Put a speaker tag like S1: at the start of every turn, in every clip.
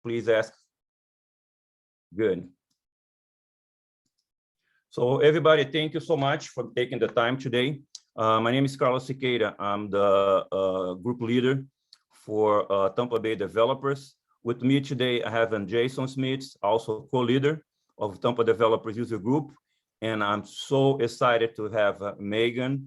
S1: please ask. Good. So everybody, thank you so much for taking the time today. My name is Carlos Siqueira. I'm the group leader for Tampa Bay developers. With me today, I have Jason Smith, also co-leader of Tampa Developers User Group. And I'm so excited to have Meighan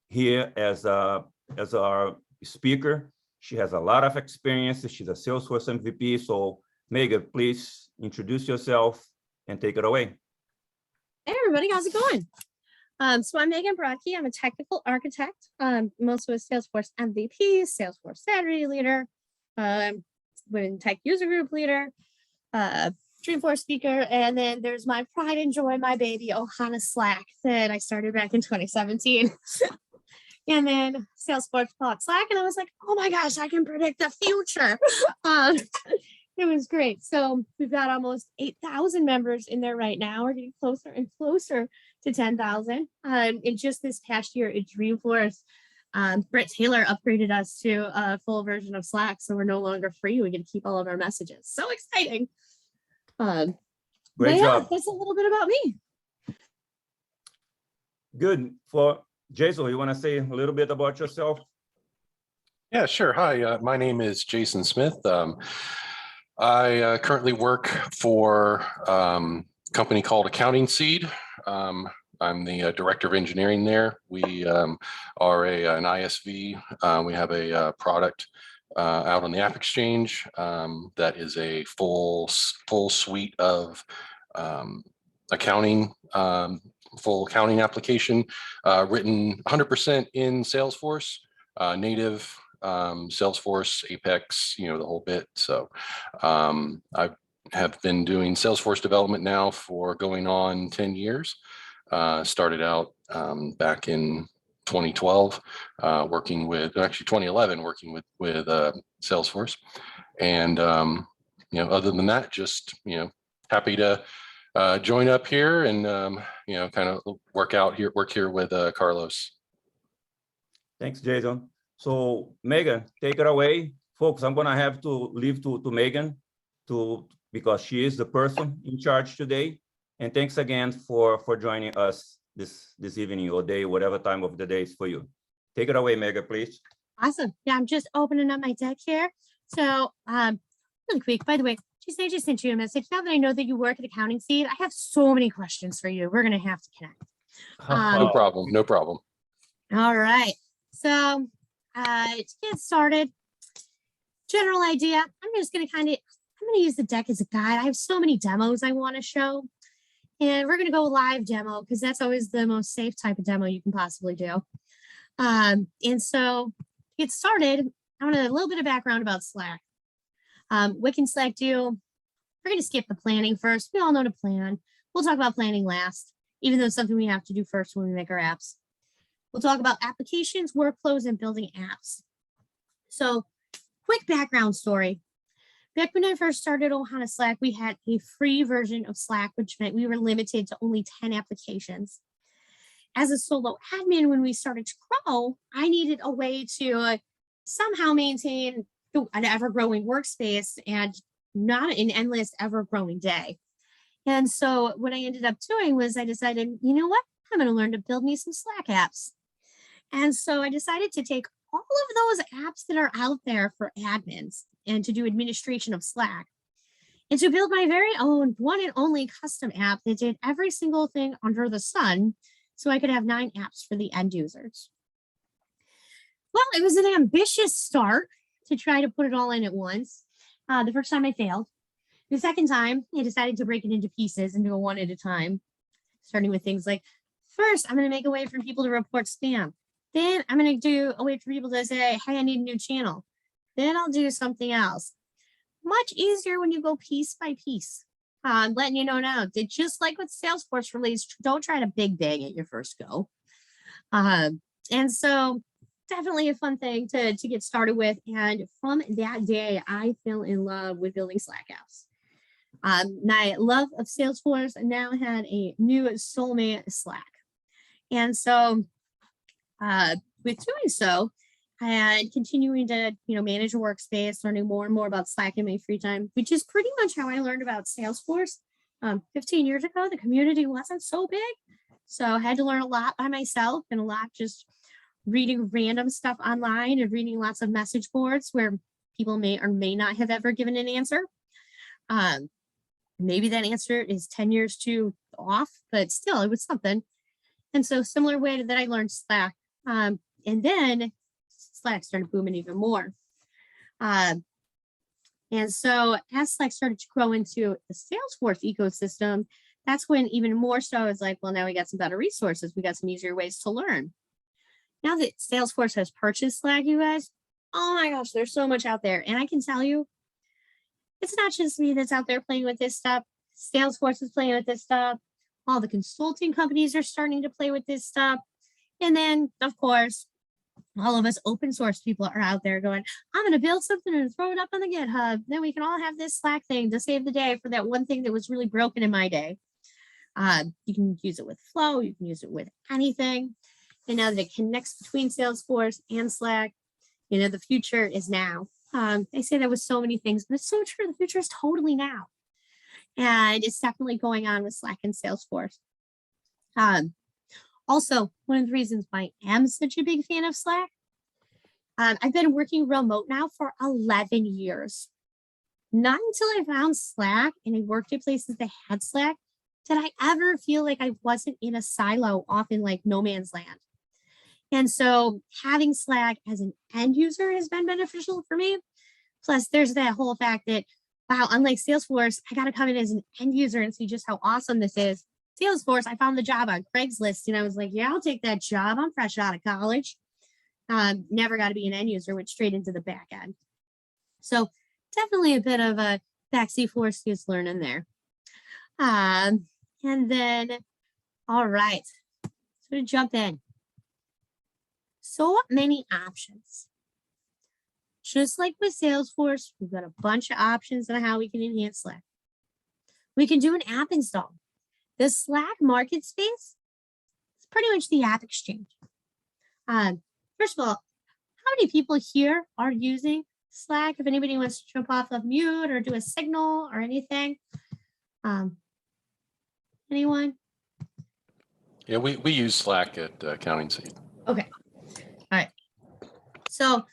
S1: here as our speaker. She has a lot of experience. She's a Salesforce MVP. So Meighan, please introduce yourself and take it away.
S2: Hey everybody, how's it going? So I'm Meighan Brodkey. I'm a technical architect. I'm also a Salesforce MVP, Salesforce strategy leader, Women Tech User Group leader, Dreamforce speaker, and then there's my pride and joy, my baby, OhanaSlack, that I started back in 2017. And then Salesforce bought Slack, and I was like, oh my gosh, I can predict the future. It was great. So we've got almost 8,000 members in there right now. We're getting closer and closer to 10,000. And just this past year at Dreamforce, Brett Taylor upgraded us to a full version of Slack, so we're no longer free. We get to keep all of our messages. So exciting.
S1: Great job.
S2: That's a little bit about me.
S1: Good. For Jason, you want to say a little bit about yourself?
S3: Yeah, sure. Hi, my name is Jason Smith. I currently work for a company called Accounting Seed. I'm the director of engineering there. We are an ISV. We have a product out on the App Exchange that is a full suite of accounting, full accounting application written 100% in Salesforce, native. Salesforce, Apex, the whole bit. So I have been doing Salesforce development now for going on 10 years. Started out back in 2012, working with, actually 2011, working with Salesforce. And, other than that, just, happy to join up here and, kind of work here with Carlos.
S1: Thanks, Jason. So Meighan, take it away. Folks, I'm going to have to leave to Meighan because she is the person in charge today. And thanks again for joining us this evening or day, whatever time of the day is for you. Take it away, Meighan, please.
S2: Awesome. Yeah, I'm just opening up my deck here. So really quick, by the way, I just sent you a message. Now that I know that you work at Accounting Seed, I have so many questions for you. We're going to have to connect.
S3: No problem. No problem.
S2: All right. So to get started, general idea, I'm going to use the deck as a guide. I have so many demos I want to show, and we're going to go live demo because that's always the most safe type of demo you can possibly do. And so to get started, I want a little bit of background about Slack. What can Slack do? We're going to skip the planning first. We all know to plan. We'll talk about planning last, even though it's something we have to do first when we make our apps. We'll talk about applications, workflows, and building apps. So quick background story. Back when I first started OhanaSlack, we had a free version of Slack, which meant we were limited to only 10 applications. As a solo admin, when we started to grow, I needed a way to somehow maintain an ever-growing workspace and not an endless, ever-growing day. And so what I ended up doing was I decided, you know what? I'm going to learn to build me some Slack apps. And so I decided to take all of those apps that are out there for admins and to do administration of Slack and to build my very own one and only custom app that did every single thing under the sun so I could have 9 apps for the end users. Well, it was an ambitious start to try to put it all in at once. The first time I failed. The second time, I decided to break it into pieces and do it one at a time, starting with things like, first, I'm going to make a way for people to report spam. Then I'm going to do a way for people to say, hey, I need a new channel. Then I'll do something else. Much easier when you go piece by piece. I'm letting you know now, just like with Salesforce release, don't try to big bang at your first go. And so definitely a fun thing to get started with. And from that day, I fell in love with building Slack apps. My love of Salesforce now had a new soulmate, Slack. And so with doing so, and continuing to, manage a workspace, learning more and more about Slack in my free time, which is pretty much how I learned about Salesforce. 15 years ago, the community wasn't so big. So I had to learn a lot by myself and a lot just reading random stuff online and reading lots of message boards where people may or may not have ever given an answer. Maybe that answer is 10 years too off, but still it was something. And so similar way that I learned Slack. And then Slack started booming even more. And so as Slack started to grow into the Salesforce ecosystem, that's when even more so it's like, well, now we got some better resources. We got some easier ways to learn. Now that Salesforce has purchased Slack, you guys, oh my gosh, there's so much out there. And I can tell you, it's not just me that's out there playing with this stuff. Salesforce is playing with this stuff. All the consulting companies are starting to play with this stuff. And then, of course, all of us open source people are out there going, I'm going to build something and throw it up on the GitHub. Then we can all have this Slack thing to save the day for that one thing that was really broken in my day. You can use it with Flow. You can use it with anything. And now that it connects between Salesforce and Slack, the future is now. I say that with so many things, but it's so true. The future is totally now. And it's definitely going on with Slack and Salesforce. Also, one of the reasons why I am such a big fan of Slack, I've been working remote now for 11 years. Not until I found Slack and I worked at places that had Slack did I ever feel like I wasn't in a silo off in like no man's land. And so having Slack as an end user has been beneficial for me. Plus, there's that whole fact that, wow, unlike Salesforce, I got to come in as an end user and see just how awesome this is. Salesforce, I found the job on Craigslist and I was like, yeah, I'll take that job. I'm fresh out of college. Never got to be an end user, went straight into the back end. So definitely a bit of a backseat force use learning there. And then, all right, so to jump in. So many options. Just like with Salesforce, we've got a bunch of options on how we can enhance Slack. We can do an app install. The Slack market space is pretty much the app exchange. First of all, how many people here are using Slack? If anybody wants to jump off of mute or do a signal or anything. Anyone?
S3: Yeah, we use Slack at Accounting Seat.
S2: Okay. All right. So,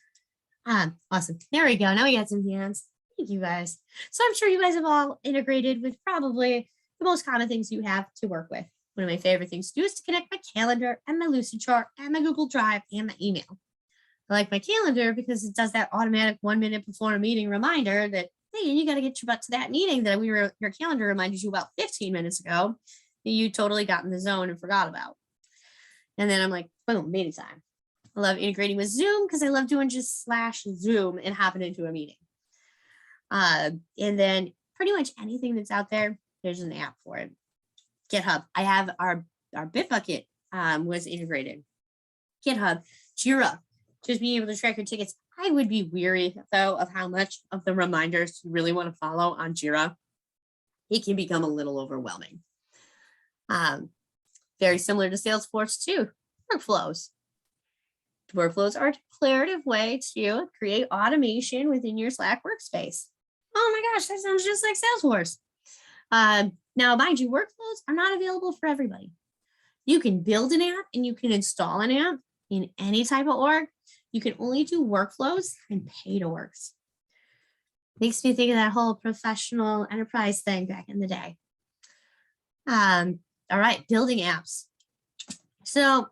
S2: awesome. There we go. Now we got some hands. Thank you guys. So I'm sure you guys have all integrated with probably the most common things you have to work with. One of my favorite things to do is to connect my calendar and my Lucidchart and my Google Drive and my email. I like my calendar because it does that automatic 1 minute before a meeting reminder that, hey, you got to get your butt to that meeting that your calendar reminded you about 15 minutes ago that you totally got in the zone and forgot about. And then I'm like, boom, meeting time. I love integrating with Zoom because I love doing just /Zoom and hopping into a meeting. And then pretty much anything that's out there, there's an app for it. GitHub. I have our Bitbucket was integrated. GitHub, Jira, just being able to track your tickets. I would be weary though of how much of the reminders you really want to follow on Jira. It can become a little overwhelming. Very similar to Salesforce too. Workflows. Workflows are a declarative way to create automation within your Slack workspace. Oh my gosh, that sounds just like Salesforce. Now, mind you, workflows are not available for everybody. You can build an app and you can install an app in any type of org. You can only do workflows and paid orgs. Makes me think of that whole professional enterprise thing back in the day. All right, building apps. So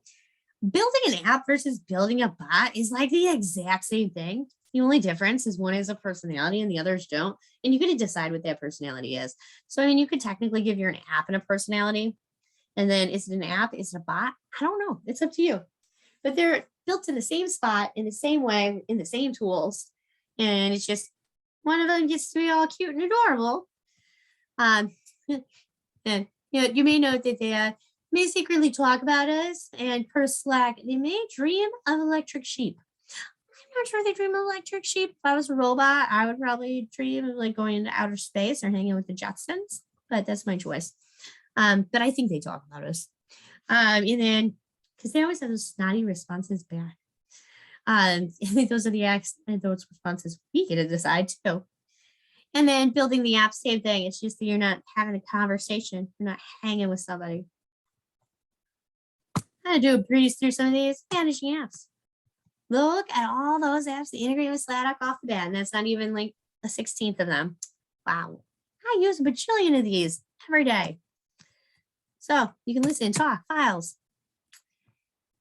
S2: building an app versus building a bot is like the exact same thing. The only difference is one is a personality and the others don't. And you get to decide what that personality is. So, I mean, you could technically give your app and a personality. And then is it an app? Is it a bot? I don't know. It's up to you. But they're built in the same spot, in the same way, in the same tools. And it's just one of them gets to be all cute and adorable. And you may note that they may secretly talk about us. And per Slack, they may dream of electric sheep. I'm not sure they dream of electric sheep. If I was a robot, I would probably dream of like going into outer space or hanging with the Jetsons, but that's my choice. But I think they talk about us. And then, because they always have those snotty responses back. I think those are those responses we get to decide too. And then building the app, same thing. It's just that you're not having a conversation. You're not hanging with somebody. How to do a breeze through some of these managing apps. Look at all those apps that integrate with Slack off the bat. And that's not even like a 16th of them. Wow. I use a bajillion of these every day. So you can listen, talk, files.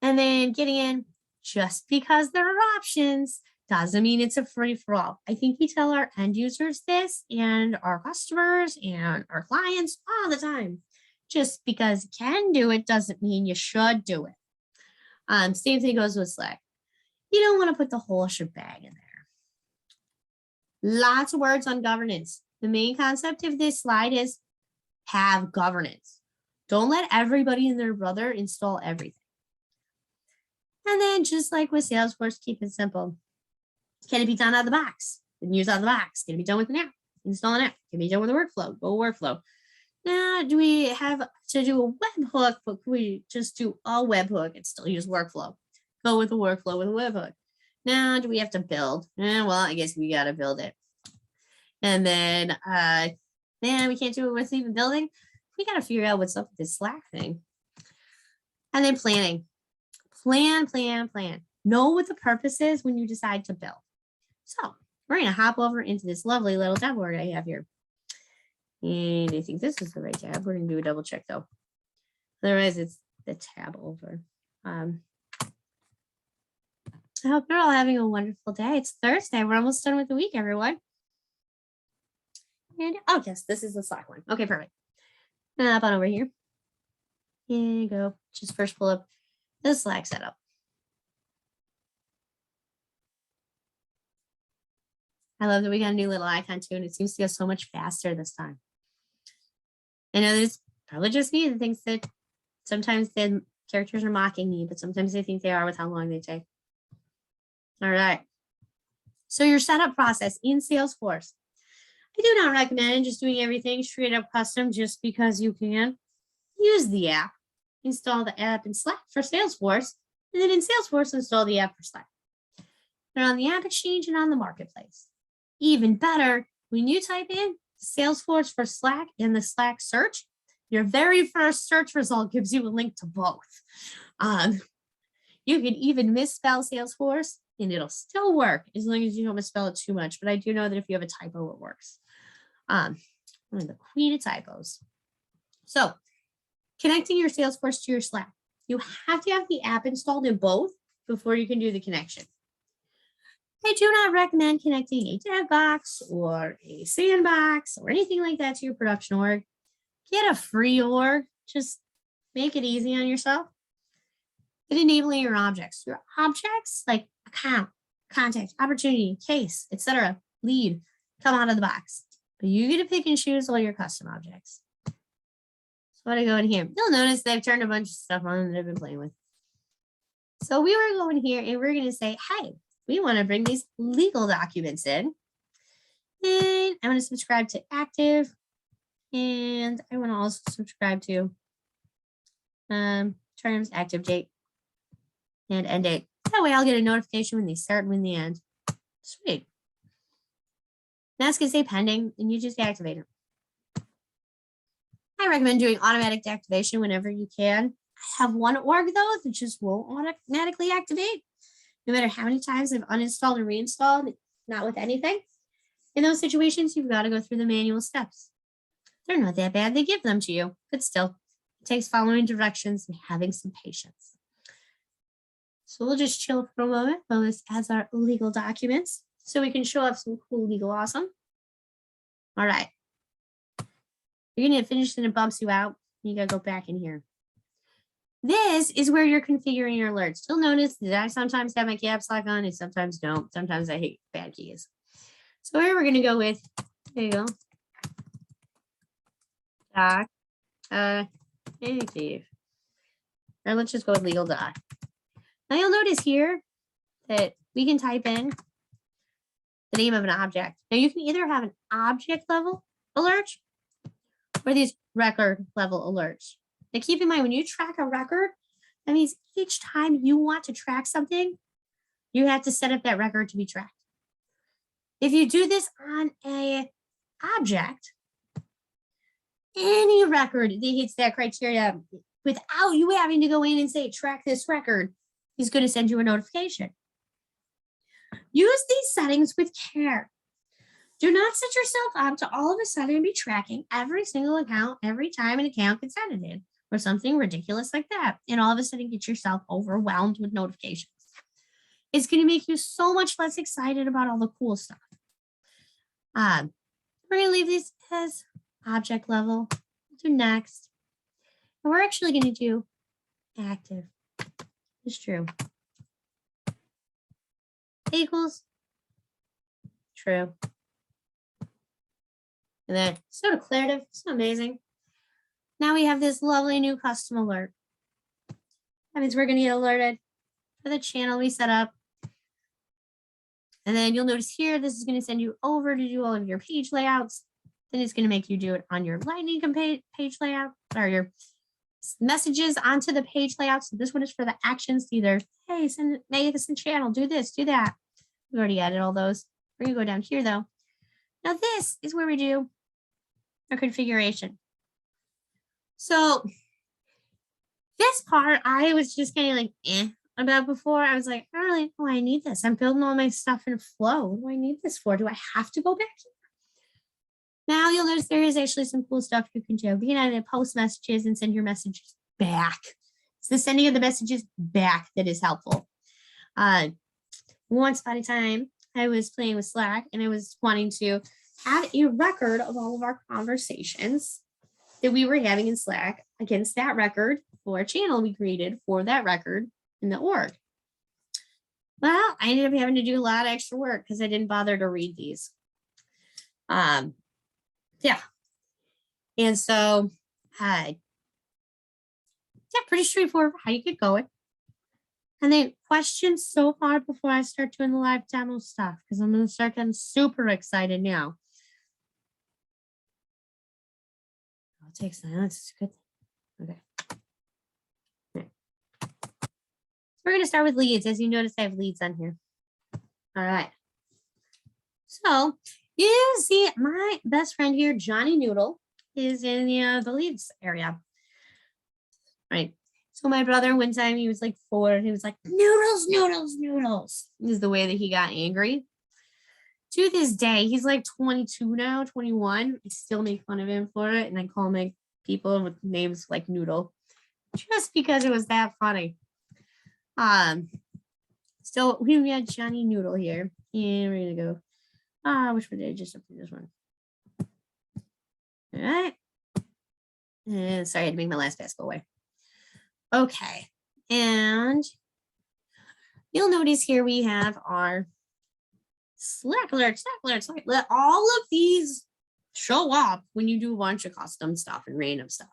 S2: And then getting in, just because there are options doesn't mean it's a free for all. I think we tell our end users this and our customers and our clients all the time. Just because you can do it doesn't mean you should do it. Same thing goes with Slack. You don't want to put the whole shebang in there. Lots of words on governance. The main concept of this slide is have governance. Don't let everybody and their brother install everything. And then just like with Salesforce, keep it simple. Can it be done out of the box? Then use out of the box. Can it be done with an app? Install an app. Can it be done with a workflow? Go workflow. Now, do we have to do a webhook, but can we just do a webhook and still use workflow? Go with a workflow with a webhook. Now, do we have to build? Well, I guess we got to build it. And then, we can't do it with even building. We got to figure out what's up with this Slack thing. And then planning. Plan. Know what the purpose is when you decide to build. So we're going to hop over into this lovely little tab board I have here. And I think this is the right tab. We're going to do a double check though. Otherwise, it's the tab over. I hope you're all having a wonderful day. It's Thursday. We're almost done with the week, everyone. And oh, yes, this is the Slack one. Okay, perfect. Hop on over here. Here you go. Just first pull up the Slack setup. I love that we got a new little icon too, and it seems to go so much faster this time. I know there's probably just me that thinks that sometimes the characters are mocking me, but sometimes I think they are with how long they take. All right. So your setup process in Salesforce. I do not recommend just doing everything straight up custom just because you can. Use the app. Install the app in Slack for Salesforce, and then in Salesforce, install the app for Slack. They're on the App Exchange and on the Marketplace. Even better, when you type in Salesforce for Slack in the Slack search, your very first search result gives you a link to both. You can even misspell Salesforce and it'll still work as long as you don't misspell it too much. But I do know that if you have a typo, it works. I'm the queen of typos. So connecting your Salesforce to your Slack. You have to have the app installed in both before you can do the connection. I do not recommend connecting a dev box or a sandbox or anything like that to your production org. Get a free org. Just make it easy on yourself. And enabling your objects. Your objects like account, contact, opportunity, case, etc., lead, come out of the box. But you get to pick and choose all your custom objects. So what I go in here, you'll notice they've turned a bunch of stuff on that I've been playing with. So we were going here and we're going to say, hey, we want to bring these legal documents in. And I want to subscribe to active. And I want to also subscribe to terms, active date, and end date. That way I'll get a notification when they start and when they end. Sweet. That's going to say pending, and you just activate it. I recommend doing automatic deactivation whenever you can. I have one org, though, that just won't automatically activate. No matter how many times I've uninstalled or reinstalled, not with anything. In those situations, you've got to go through the manual steps. They're not that bad. They give them to you, but still, it takes following directions and having some patience. So we'll just chill for a moment while this adds our legal documents so we can show off some cool legal awesome. All right. You're going to finish and it bumps you out. You got to go back in here. This is where you're configuring your alerts. You'll notice that I sometimes have my caps lock on and sometimes don't. Sometimes I hate bad keys. So here we're going to go with, there you go. Doc, active. Or let's just go with legal doc. Now you'll notice here that we can type in the name of an object. Now you can either have an object level alert or these record level alerts. Now keep in mind, when you track a record, that means each time you want to track something, You have to set up that record to be tracked. If you do this on a object, any record that hits that criteria without you having to go in and say, track this record, he's going to send you a notification. Use these settings with care. Do not set yourself up to all of a sudden be tracking every single account every time an account gets edited or something ridiculous like that. And all of a sudden get yourself overwhelmed with notifications. It's going to make you so much less excited about all the cool stuff. We're going to leave these as object level. Do next. And we're actually going to do active. It's true. Equals true. And then so declarative, so amazing. Now we have this lovely new custom alert. That means we're going to get alerted for the channel we set up. And then you'll notice here, this is going to send you over to do all of your page layouts. Then it's going to make you do it on your lightning page layout or your messages onto the page layout. So this one is for the actions to either, hey, make us a channel, do this, do that. We already added all those. We're going to go down here though. Now this is where we do our configuration. So this part, I was just kind of like, about before. I was like, I don't really know why I need this. I'm building all my stuff in Flow. What do I need this for? Do I have to go back here? Now you'll notice there is actually some cool stuff you can do. You can edit post messages and send your messages back. It's the sending of the messages back that is helpful. Once upon a time, I was playing with Slack and I was wanting to add a record of all of our conversations that we were having in Slack against that record for a channel we created for that record in the org. Well, I ended up having to do a lot of extra work because I didn't bother to read these. Yeah. And so, yeah, pretty straightforward how you get going. And then questions so far before I start doing the live demo stuff, because I'm going to start getting super excited now. I'll take silence. It's a good thing. Okay. We're going to start with leads. As you notice, I have leads on here. All right. So you see my best friend here, Johnny Noodle, is in the leads area. Right. So my brother, one time he was like 4, and he was like, noodles, noodles, noodles. This is the way that he got angry. To this day, he's like 22 now, 21. I still make fun of him for it. And I call my people with names like Noodle just because it was that funny. So we had Johnny Noodle here, and we're gonna go. Which one did I just update this one? All right. And sorry, I had to make my last pass go away. Okay, and you'll notice here we have our Slack alerts, all of these show up when you do a bunch of custom stuff and random stuff.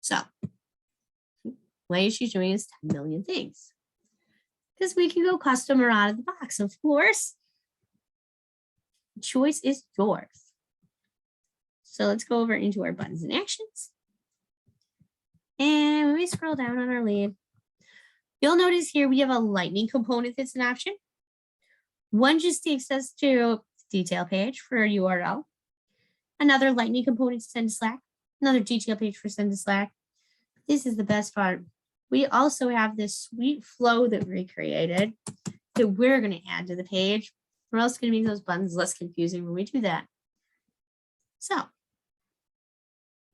S2: So what she's doing is 10 million things. Because we can go custom or out of the box, of course. The choice is yours. So let's go over into our buttons and actions. And when we scroll down on our lead, you'll notice here we have a lightning component that's an option. One just takes us to the detail page for a URL. Another lightning component to send to Slack. Another detail page for send to Slack. This is the best part. We also have this sweet flow that we created that we're going to add to the page. We're also going to make those buttons less confusing when we do that. So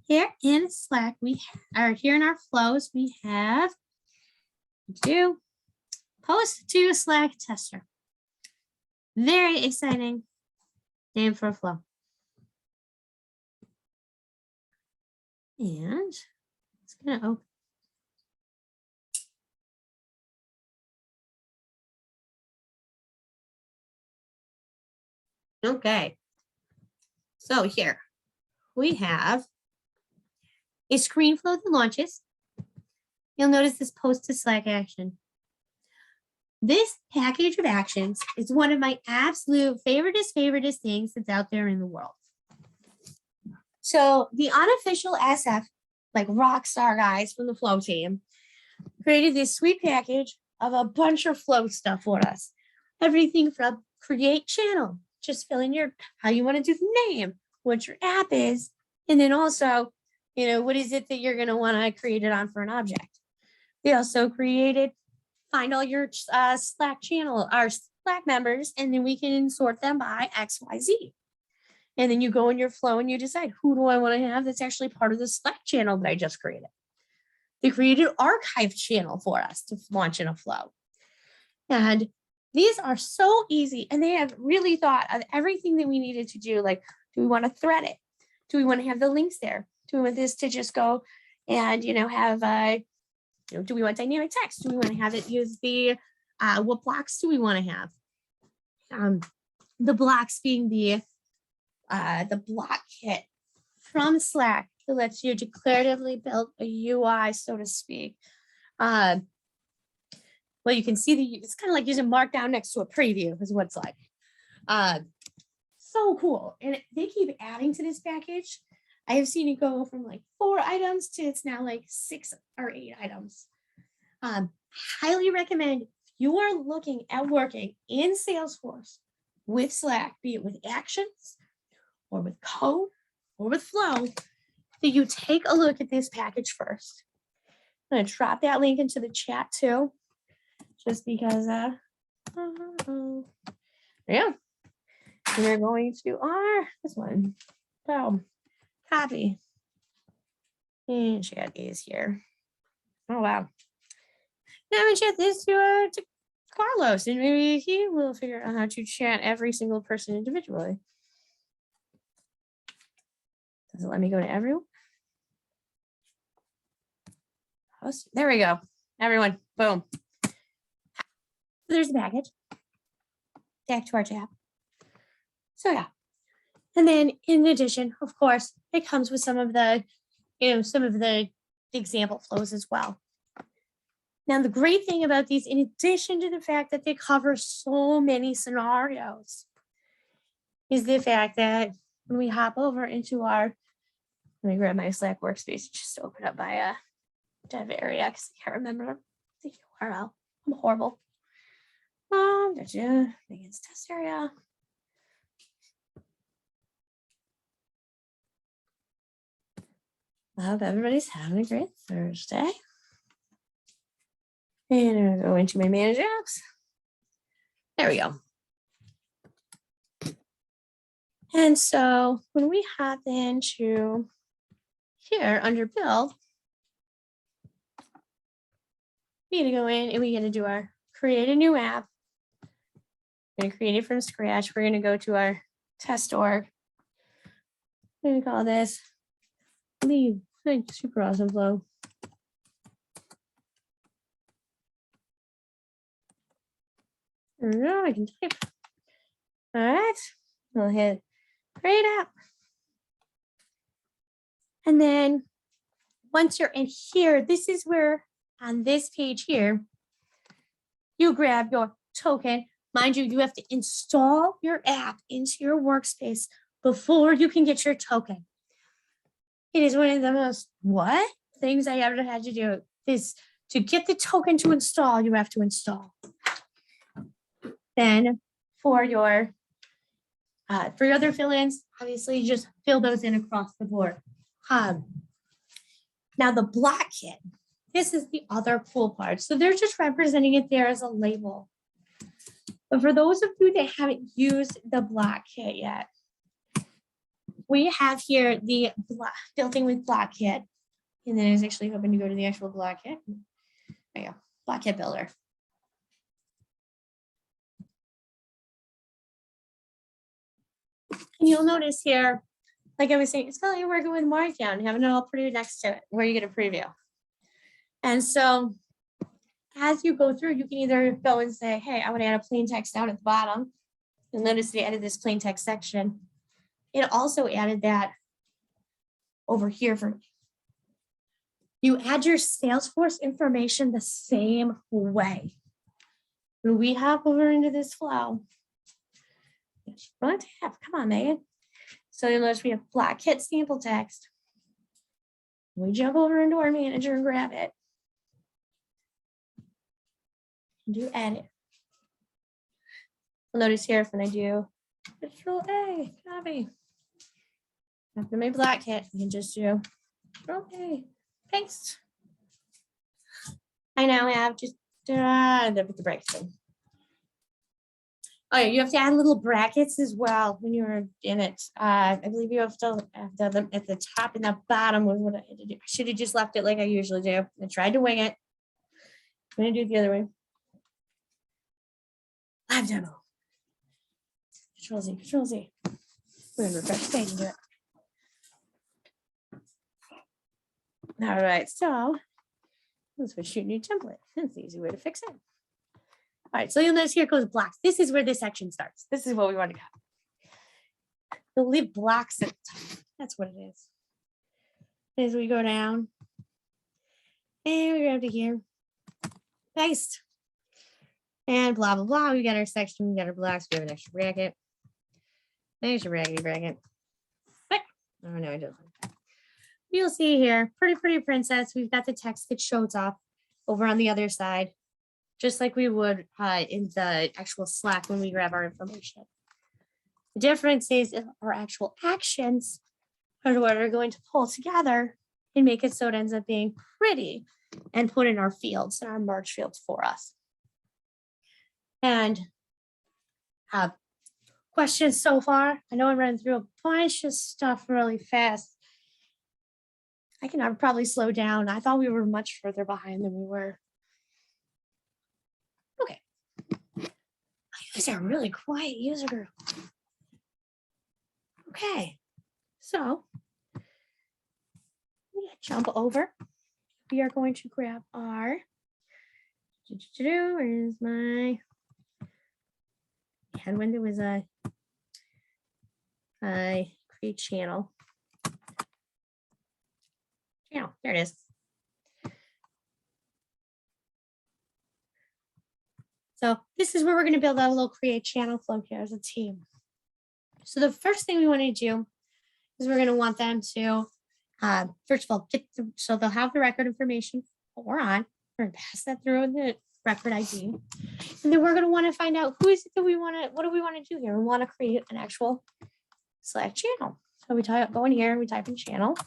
S2: here in Slack, here in our flows, we have post to Slack tester. Very exciting name for a flow. And it's going to open. Okay. So here we have a screen flow that launches. You'll notice this post to Slack action. This package of actions is one of my absolute favoriteest things that's out there in the world. So the unofficial SF, like rock star guys from the Flow team, created this sweet package of a bunch of flow stuff for us. Everything from create channel, just fill in your, how you want to do the name, what your app is, and then also, you know, what is it that you're going to want to create it on for an object. They also created, find all your Slack channel, our Slack members, and then we can sort them by XYZ. And then you go in your flow and you decide, who do I want to have that's actually part of the Slack channel that I just created. They created an archive channel for us to launch in a flow. And these are so easy, and they have really thought of everything that we needed to do. Like, do we want to thread it? Do we want to have the links there? Do we want this to just go and, you know, have, do we want dynamic text? Do we want to have it use the, what blocks do we want to have? The blocks being the block kit from Slack that lets you declaratively build a UI, so to speak. Well, you can see it's kind of like using Markdown next to a preview is what it's like. So cool. And they keep adding to this package. I have seen it go from like 4 items to it's now like 6 or 8 items. Highly recommend if you are looking at working in Salesforce with Slack, be it with actions or with code or with flow, that you take a look at this package first. I'm going to drop that link into the chat too, just because, yeah. We're going to this one. So, copy. And chat is here. Oh, wow. Now I'm going to chat this to Carlos, and maybe he will figure out how to chat every single person individually. Does it let me go to everyone? There we go. Everyone, boom. There's the package. Back to our tab. So yeah. And then in addition, of course, it comes with some of the, some of the example flows as well. Now, the great thing about these, in addition to the fact that they cover so many scenarios, is the fact that when we hop over into our, let me grab my Slack workspace just to open up my dev area because I can't remember the URL. I'm horrible. Gotcha. Meighan's test area. I hope everybody's having a great Thursday. And I'm gonna go into my manage apps. There we go. And so when we hop into here under build, we need to go in and we get to do our create a new app. We're going to create it from scratch. We're going to go to our test org. We're going to call this leave. Super awesome flow. There we go. I can type. All right. We'll hit create app. And then once you're in here, this is where on this page here, you grab your token. Mind you, you have to install your app into your workspace before you can get your token. It is one of the most things I ever had to do is to get the token to install, you have to install. Then for your other fill-ins, obviously you just fill those in across the board. Now the block kit, this is the other cool part. So they're just representing it there as a label. But for those of you that haven't used the block kit yet, we have here the building with block kit. And then I was actually hoping to go to the actual block kit. There you go, Blackhead Builder. And you'll notice here, like I was saying, it's kind of like you're working with Markdown, having it all pretty next to it, where you get a preview. And so as you go through, you can either go and say, hey, I want to add a plain text down at the bottom. You'll notice they added this plain text section. It also added that over here for me. You add your Salesforce information the same way. When we hop over into this flow, front tab, come on, Meighan. So you'll notice we have block kit sample text. We jump over into our manager and grab it. do edit. You'll notice here when I do Control A, copy. After my Blackhead, you can just do Control A, paste. I now have just then put the brackets in. Oh yeah, you have to add little brackets as well when you're in it. I believe you have to have them at the top and the bottom was what I had to do. I should have just left it like I usually do. I tried to wing it. I'm gonna do it the other way. Live demo. Control Z, Control Z. We're gonna refresh the page and do it. All right, so let's shoot new template. That's the easy way to fix it. All right, so you'll notice here goes blocks. This is where this section starts. This is what we want to go. You'll leave blocks at the top. That's what it is. As we go down, and we go to here, paste, and blah, blah, blah. We got our section, we got our blocks, we have an extra bracket. Extra brackety bracket. But, oh no, I don't like that. You'll see here, pretty princess. We've got the text that shows up over on the other side, just like we would in the actual Slack when we grab our information. The difference is our actual actions are what are going to pull together and make it so it ends up being pretty and put in our fields and our merge fields for us. And questions so far? I know I'm running through a bunch of stuff really fast. I can probably slow down. I thought we were much further behind than we were. Okay. These are really quiet user group. Okay. So we jump over. We are going to grab our, where's my, and when there was a create channel. Channel, there it is. So this is where we're going to build a little create channel flow here as a team. So the first thing we want to do is we're going to want them to, first of all, so they'll have the record information what we're on. We're going to pass that through in the record ID. And then we're going to want to find out who is it that we want to, what do we want to do here? We want to create an actual Slack channel. So we go in here, we type in channel.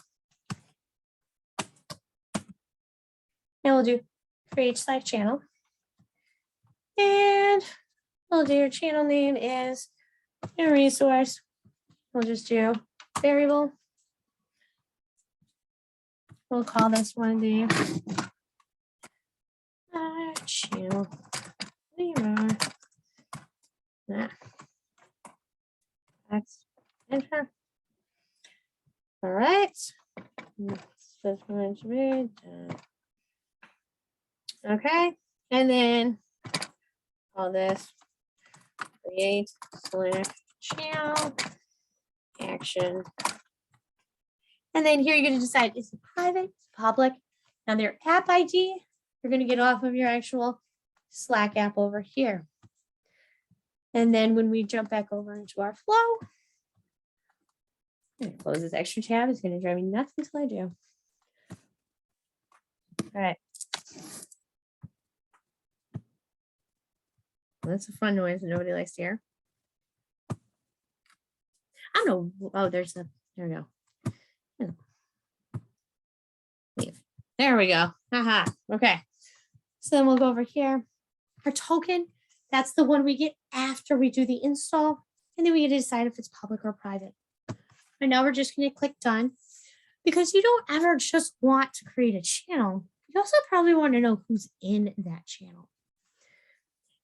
S2: And we'll do create Slack channel. And we'll do your channel name is a resource. We'll just do variable. We'll call this one the channel. That's enter. All right. This one to be okay. And then all this create Slack channel action. And then here you're going to decide is it private, public. Now their app ID, you're going to get off of your actual Slack app over here. And then when we jump back over into our flow, I'm going to close this extra tab. It's going to drive me nuts until I do. All right. Well, that's a fun noise that nobody likes to hear. I don't know. Oh, there we go. There we go. Haha. Okay. So then we'll go over here. Our token, that's the one we get after we do the install. And then we get to decide if it's public or private. And now we're just going to click done because you don't ever just want to create a channel. You also probably want to know who's in that channel.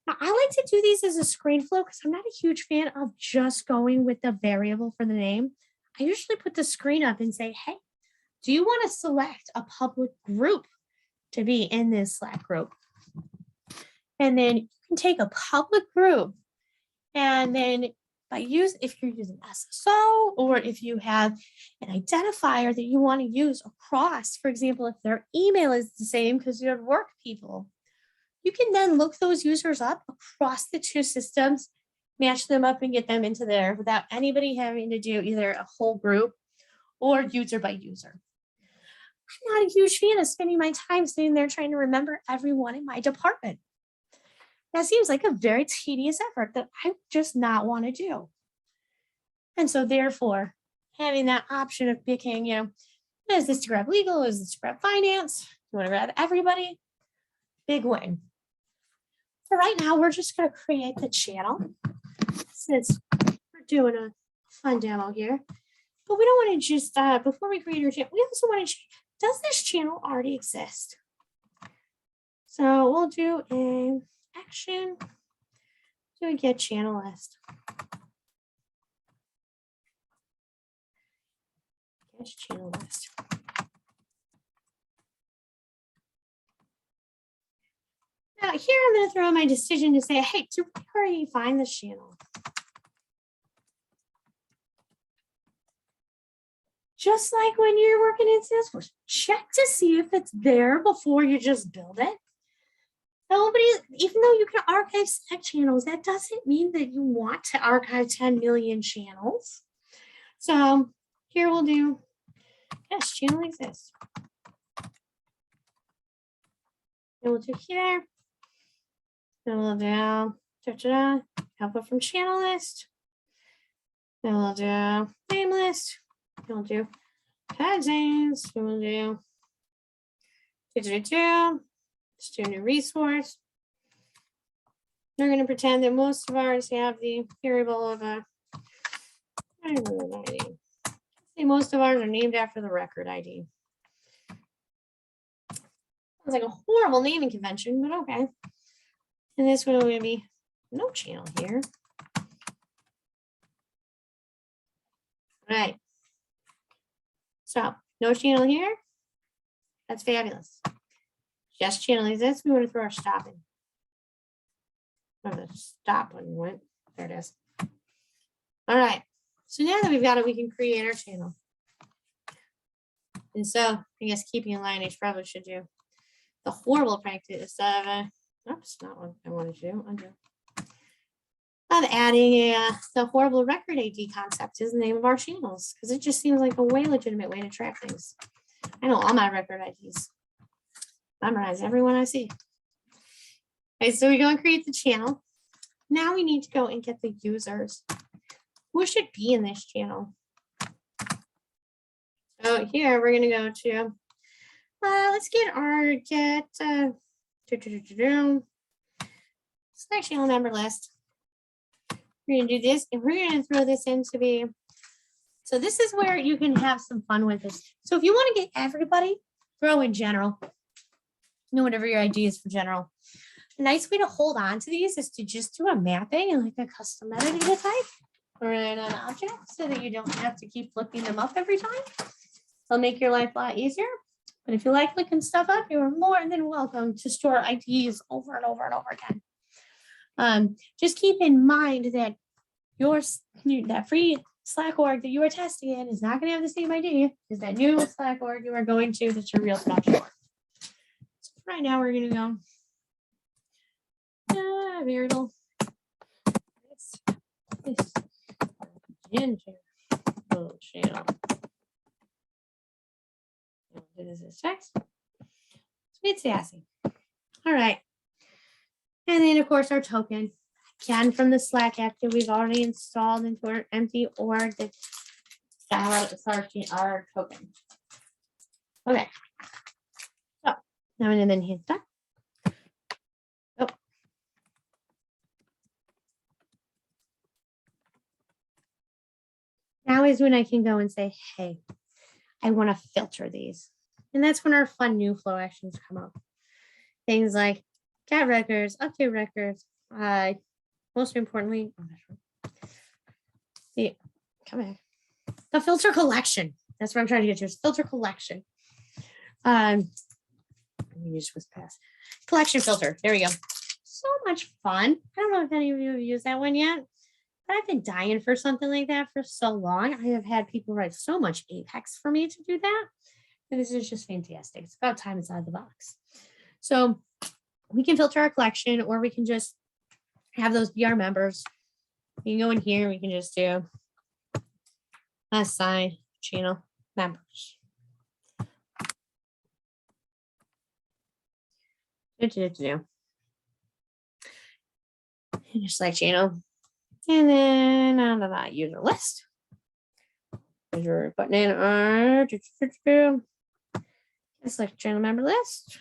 S2: Now, I like to do these as a screen flow because I'm not a huge fan of just going with the variable for the name. I usually put the screen up and say, hey, do you want to select a public group to be in this Slack group? And then you can take a public group and then if you're using SSO or if you have an identifier that you want to use across, for example, if their email is the same because you're work people, you can then look those users up across the two systems, match them up and get them into there without anybody having to do either a whole group or user by user. I'm not a huge fan of spending my time sitting there trying to remember everyone in my department. That seems like a very tedious effort that I just not want to do. And so therefore, having that option of picking, is this to grab legal? Is this to grab finance? You want to grab everybody? Big win. For right now, we're just going to create the channel since we're doing a fun demo here. But we don't want to just, before we create our channel, we also want to check, does this channel already exist? So we'll do a action, do a get channel list. Get channel list. Now here I'm going to throw my decision to say, hey, do we already find this channel? Just like when you're working in Salesforce, check to see if it's there before you just build it. Nobody, even though you can archive Slack channels, that doesn't mean that you want to archive 10 million channels. So here we'll do, yes, channel exists. And we'll do here. Then we'll do output from channel list. Then we'll do name list. Then we'll do tags. Then we'll do let's do a new resource. We're going to pretend that most of ours have the variable of a, I don't know the ID. See, most of ours are named after the record ID. Sounds like a horrible naming convention, but okay. And this one will be no channel here. All right. So no channel here. That's fabulous. Just channel exists. We want to throw our stop in. Oh, the stop button went. There it is. All right. So now that we've got it, we can create our channel. And so I guess keeping in line, I probably should do the horrible practice of, oops, not what I wanted to do. Undo. Of adding the horrible record ID concept is the name of our channels because it just seems like a way legitimate way to track things. I know all my record IDs. Memorize everyone I see. Okay, so we go and create the channel. Now we need to go and get the users. Who should be in this channel? So here we're going to go to, let's get our Slack channel member list. We're going to do this and we're going to throw this into the, so this is where you can have some fun with this. So if you want to get everybody, throw in general. Whatever your ID is for general. A nice way to hold on to these is to just do a mapping and like a custom metadata type or in an object so that you don't have to keep looking them up every time. It'll make your life a lot easier. But if you like looking stuff up, you are more than welcome to store IDs over and over and over again. Just keep in mind that that free Slack org that you are testing in is not going to have the same ID as that new Slack org you are going to that's your real production org. Right now we're going to go variable. This into channel. This is text. Sweet sassy. All right. And then of course our token. Again from the Slack app that we've already installed into our empty org that our token. Okay. Now and then hit that. Oh. Now is when I can go and say, hey, I want to filter these. And that's when our fun new flow actions come up. Things like get records, update records. Most importantly, come back. The filter collection. That's what I'm trying to get to is filter collection. You just was past collection filter. There we go. So much fun. I don't know if any of you have used that one yet, but I've been dying for something like that for so long. I have had people write so much Apex for me to do that. And this is just fantastic. It's about time it's out of the box. So we can filter our collection or we can just have those be our members. You can go in here. We can just do assign channel members. your Slack channel. And then out of that user list, we're putting in our Slack channel member list.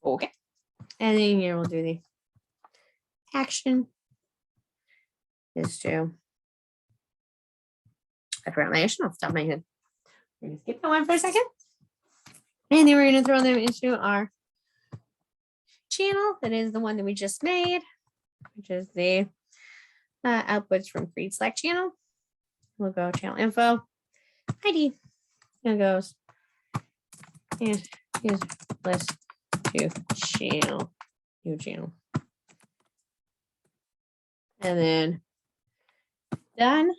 S2: Okay. And then here we'll do the action is to, I forgot my action off the top of my head. We're gonna skip that one for a second. And then we're gonna throw them into our channel. That is the one that we just made, which is the outputs from Create Slack channel. We'll go channel info, ID, and it goes, and is list to channel, new channel. And then done.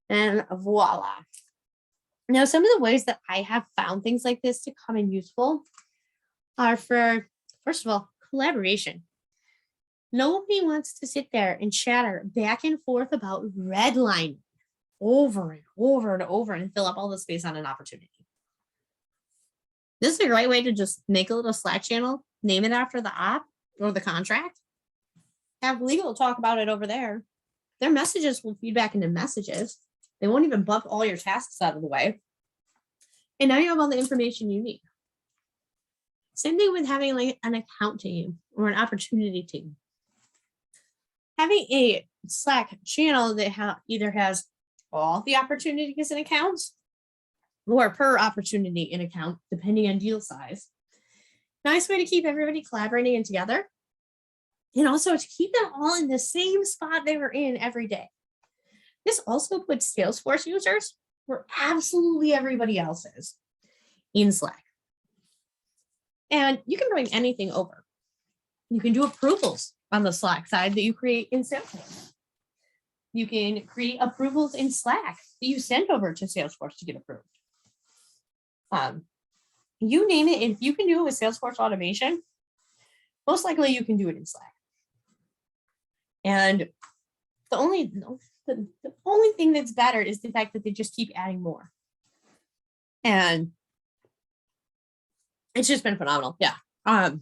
S2: And voila. Now, some of the ways that I have found things like this to come in useful are for, first of all, collaboration. Nobody wants to sit there and chatter back and forth about redlining over and over and over and fill up all the space on an opportunity. This is a great way to just make a little Slack channel, name it after the op or the contract, have legal talk about it over there. Their messages will feed back into messages. They won't even bump all your tasks out of the way. And now you have all the information you need. Same thing with having like an account team or an opportunity team. Having a Slack channel that either has all the opportunities and accounts or per opportunity in account, depending on deal size. Nice way to keep everybody collaborating and together. And also to keep them all in the same spot they were in every day. This also puts Salesforce users where absolutely everybody else is in Slack. And you can bring anything over. You can do approvals on the Slack side that you create in Salesforce. You can create approvals in Slack that you send over to Salesforce to get approved. You name it, if you can do it with Salesforce automation, most likely you can do it in Slack. And the only thing that's better is the fact that they just keep adding more. And it's just been phenomenal. Yeah. And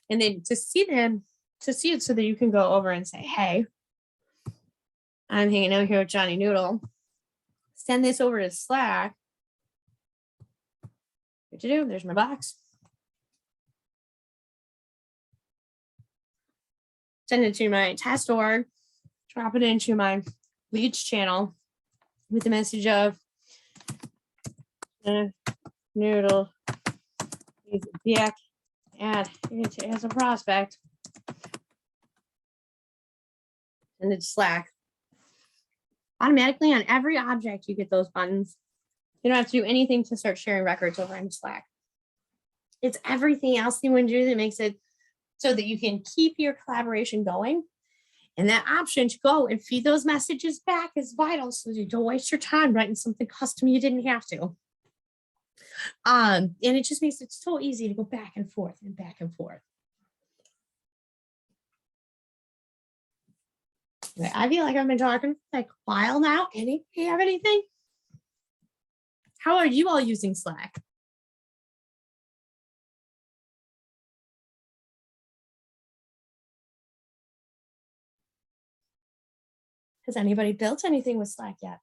S2: then to see it so that you can go over and say, hey, I'm hanging out here with Johnny Noodle. Send this over to Slack. What to do? There's my box. Send it to my test org. Drop it into my leads channel with the message of Noodle is back at it as a prospect. And it's Slack. Automatically on every object, you get those buttons. You don't have to do anything to start sharing records over in Slack. It's everything else you want to do that makes it so that you can keep your collaboration going. And that option to go and feed those messages back is vital so you don't waste your time writing something custom you didn't have to. And it just makes it so easy to go back and forth and back and forth. I feel like I've been talking for like a while now. Anybody have anything? How are you all using Slack? Has anybody built anything with Slack yet?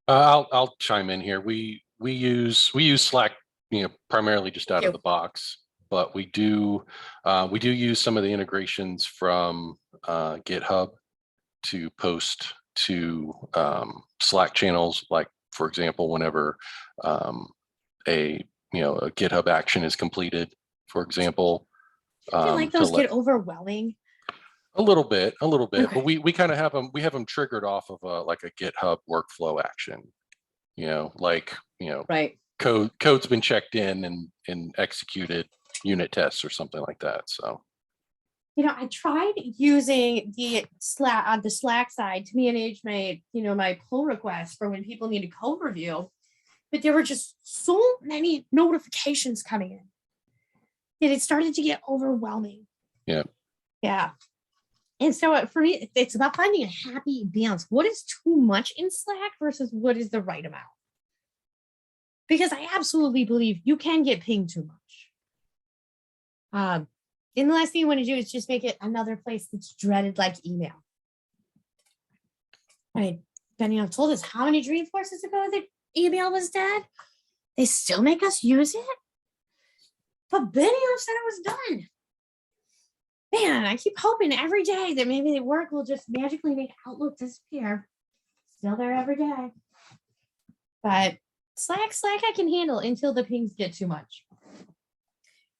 S3: I'll chime in here. We use Slack, primarily just out of the box, but we do use some of the integrations from GitHub to post to Slack channels. Like, for example, whenever a GitHub action is completed, for example.
S2: I feel like those get overwhelming.
S3: A little bit,
S2: Okay.
S3: but we kind of have them. We have them triggered off of like a GitHub workflow action.
S2: Right.
S3: Code's been checked in and executed unit tests or something like that. So,
S2: I tried using the Slack side to manage my pull requests for when people needed code review, but there were just so many notifications coming in that it started to get overwhelming.
S3: Yeah.
S2: Yeah. And so for me, it's about finding a happy balance. What is too much in Slack versus what is the right amount? Because I absolutely believe you can get pinged too much. And the last thing you want to do is just make it another place that's dreaded like email. Right. Benioff told us how many Dreamforces ago that email was dead. They still make us use it. But Benioff said it was done. Man, I keep hoping every day that maybe the work will just magically make Outlook disappear. Still there every day. But Slack I can handle until the pings get too much.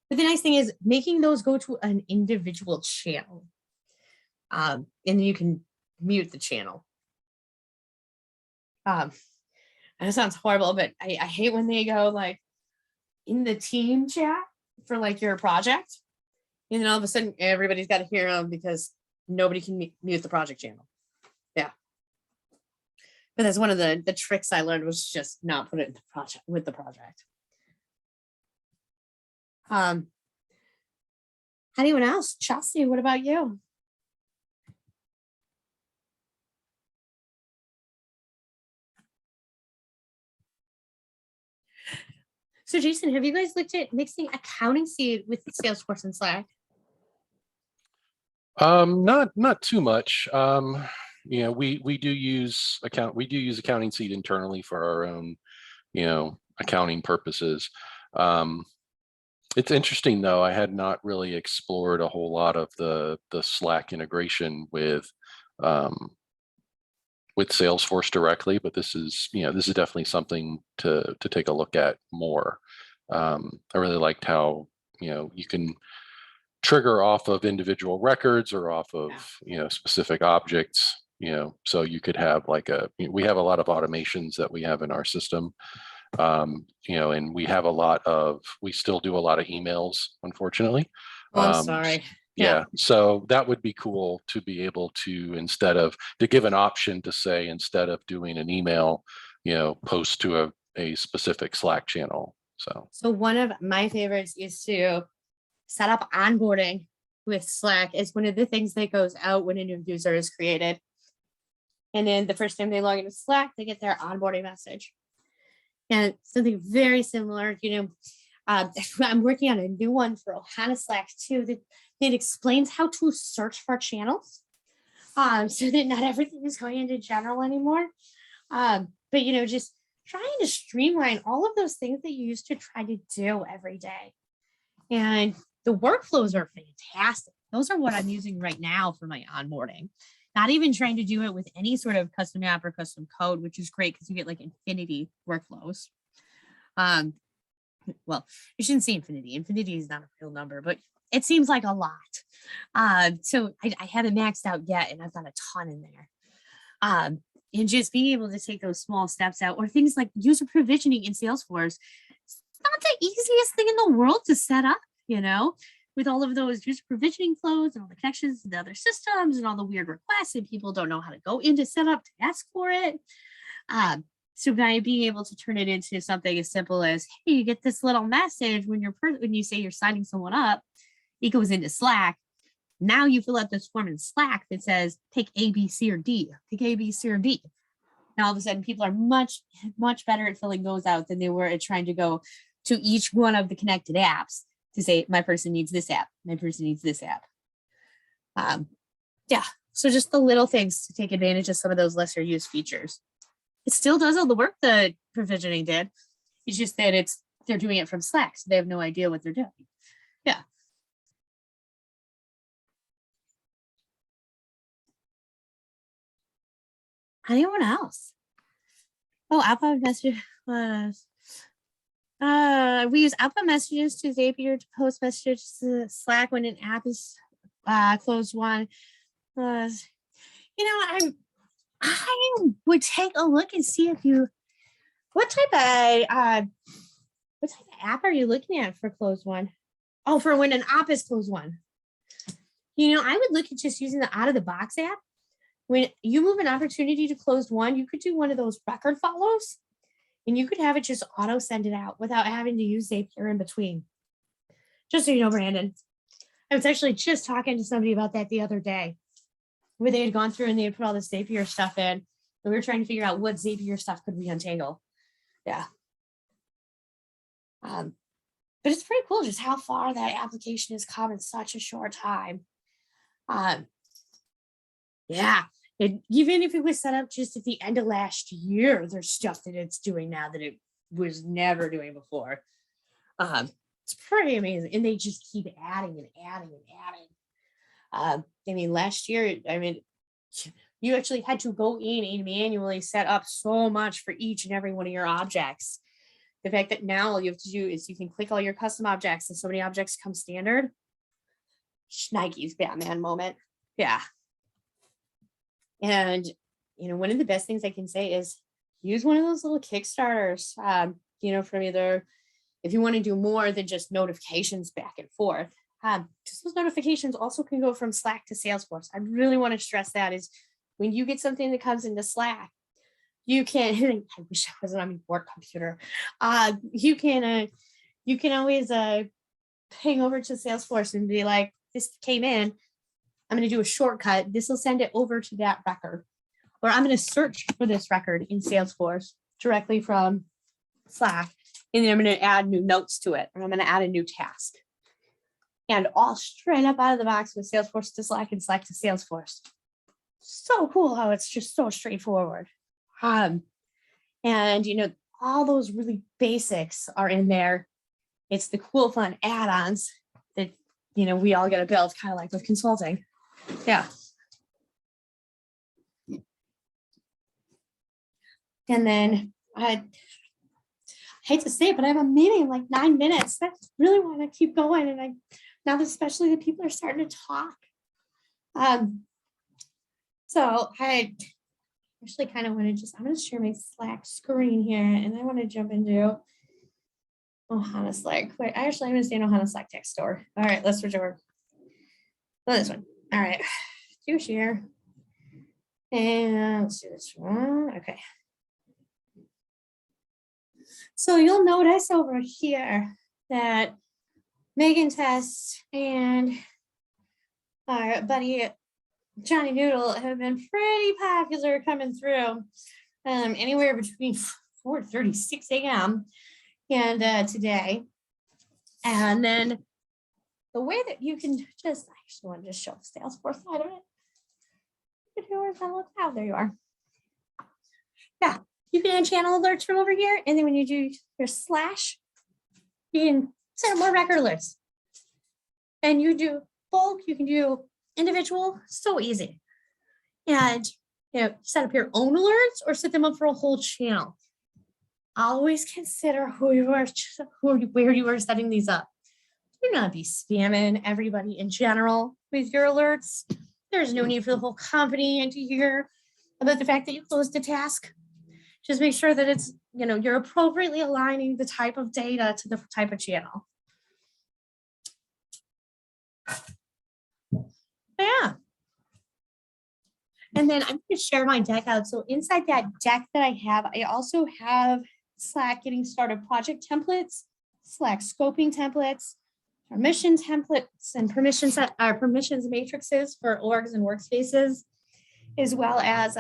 S2: But the nice thing is making those go to an individual channel. And then you can mute the channel. And it sounds horrible, but I hate when they go like in the team chat for like your project. And then all of a sudden everybody's got to hear them because nobody can mute the project channel. Yeah. But that's one of the tricks I learned was just not put it in the project with the project. Anyone else? Chelsea, what about you? So Jason, have you guys looked at mixing accounting seed with Salesforce and Slack?
S3: Not too much. You know, we do use accounting seed internally for our own, you know, accounting purposes. It's interesting though, I had not really explored a whole lot of the Slack integration with Salesforce directly, but this is definitely something to take a look at more. I really liked how, you know, you can trigger off of individual records or off of, you know, specific objects, you know, so you could have like we have a lot of automations that we have in our system, you know, and we still do a lot of emails, unfortunately.
S2: Oh, I'm sorry.
S3: Yeah, so that would be cool to be able to, to give an option to say, instead of doing an email, you know, post to a specific Slack channel. So
S2: one of my favorites is to set up onboarding with Slack. Is one of the things that goes out when a new user is created. And then the first time they log into Slack, they get their onboarding message. And something very similar, you know, I'm working on a new one for OhanaSlack too, that explains how to search for channels, so that not everything is going into general anymore. But, you know, just trying to streamline all of those things that you used to try to do every day. And the workflows are fantastic. Those are what I'm using right now for my onboarding. Not even trying to do it with any sort of custom app or custom code, which is great because you get like infinity workflows. Well, you shouldn't say infinity. Infinity is not a real number, but it seems like a lot. So I haven't maxed out yet, and I've got a ton in there. And just being able to take those small steps out, or things like user provisioning in Salesforce, it's not the easiest thing in the world to set up, you know, with all of those user provisioning flows and all the connections to the other systems and all the weird requests, and people don't know how to go into setup to ask for it. So by being able to turn it into something as simple as, hey, you get this little message when you say you're signing someone up, it goes into Slack. Now you fill out this form in Slack that says, pick A, B, C, or D. Pick A, B, C, or D. Now all of a sudden people are much, much better at filling those out than they were at trying to go to each one of the connected apps to say, my person needs this app, my person needs this app. Yeah, so just the little things to take advantage of some of those lesser used features. It still does all the work that provisioning did. It's just that they're doing it from Slack, so they have no idea what they're doing. Yeah. Anyone else? Oh, outbound message. We use outbound messages to Zapier to post messages to Slack when an app is closed one. You know, I would take a look and see what type of app are you looking at for closed one? Oh, for when an app is closed one. You know, I would look at just using the out of the box app. When you move an opportunity to closed one, you could do one of those record follows, and you could have it just auto send it out without having to use Zapier in between. Just so you know, Brandon, I was actually just talking to somebody about that the other day, where they had gone through and they had put all the Zapier stuff in, and we were trying to figure out what Zapier stuff could we untangle. Yeah. But it's pretty cool just how far that application has come in such a short time. Yeah, even if it was set up just at the end of last year, there's stuff that it's doing now that it was never doing before. It's pretty amazing. And they just keep adding and adding and adding. I mean, last year, you actually had to go in and manually set up so much for each and every one of your objects. The fact that now all you have to do is you can click all your custom objects and so many objects come standard. Nike's Batman moment. Yeah. And, one of the best things I can say is use one of those little Kickstarters, from either, if you want to do more than just notifications back and forth. Just those notifications also can go from Slack to Salesforce. I really want to stress that is when you get something that comes into Slack, you can, I wish I wasn't on my work computer. You can always ping over to Salesforce and be like, this came in. I'm going to do a shortcut. This will send it over to that record. Or I'm going to search for this record in Salesforce directly from Slack. And then I'm going to add new notes to it. Or I'm going to add a new task. And all straight up out of the box with Salesforce to Slack and Slack to Salesforce. So cool how it's just so straightforward. And all those really basics are in there. It's the cool, fun add-ons that, we all got to build, kind of like with consulting. Yeah. And then I hate to say it, but I have a meeting in like 9 minutes. I really want to keep going. And now especially the people are starting to talk. So I actually kind of want to I'm going to share my Slack screen here and I want to jump into OhanaSlack. Wait, I actually understand OhanaSlack text store. All right, let's switch over. Oh, this one. All right, do share. And let's do this one. Okay. So you'll notice over here that Meighan Test and our buddy Johnny Noodle have been pretty popular coming through anywhere between 4:36 a.m. and today. And then the way that you can just, I actually want to just show the Salesforce side of it. Oh, there you are. Yeah, you can add channel alerts from over here. And then when you do your slash, you can set up more record alerts. And you do bulk, you can do individual, so easy. And set up your own alerts or set them up for a whole channel. Always consider where you are setting these up. Do not be spamming everybody in general with your alerts. There's no need for the whole company to hear about the fact that you closed a task. Just make sure that it's, you're appropriately aligning the type of data to the type of channel. Yeah. And then I'm going to share my deck out. So inside that deck that I have, I also have Slack getting started project templates, Slack scoping templates, permission templates, and permissions matrices for orgs and workspaces, as well as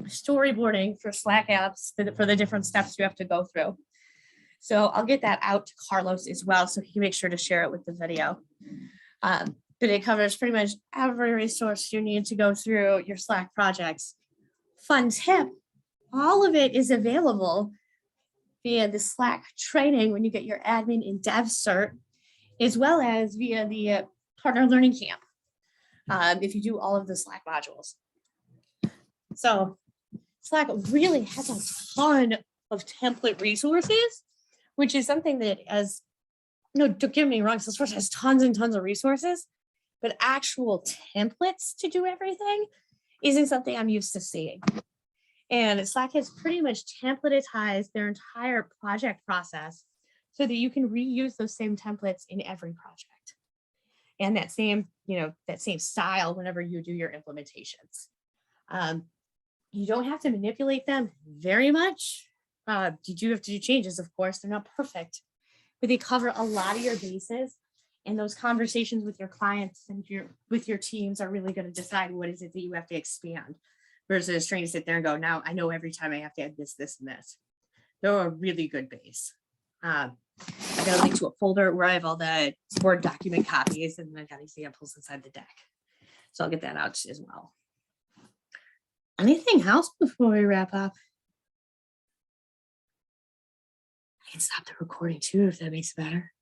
S2: storyboarding for Slack apps for the different steps you have to go through. So I'll get that out to Carlos as well, so he can make sure to share it with the video. But it covers pretty much every resource you need to go through your Slack projects. Fun tip, all of it is available via the Slack training when you get your admin and dev cert, as well as via the partner learning camp, if you do all of the Slack modules. So Slack really has a ton of template resources, which is something that, as don't get me wrong, Salesforce has tons and tons of resources, but actual templates to do everything isn't something I'm used to seeing. And Slack has pretty much templatized their entire project process so that you can reuse those same templates in every project. And that same style whenever you do your implementations. You don't have to manipulate them very much. You do have to do changes, of course, they're not perfect, but they cover a lot of your bases And those conversations with your clients and with your teams are really going to decide what is it that you have to expand versus trying to sit there and go, now I know every time I have to add this, this, and this. They're a really good base. I got a link to a folder where I have all the Word document copies, and I've got examples inside the deck. So I'll get that out as well. Anything else before we wrap up? I can stop the recording too if that makes it better.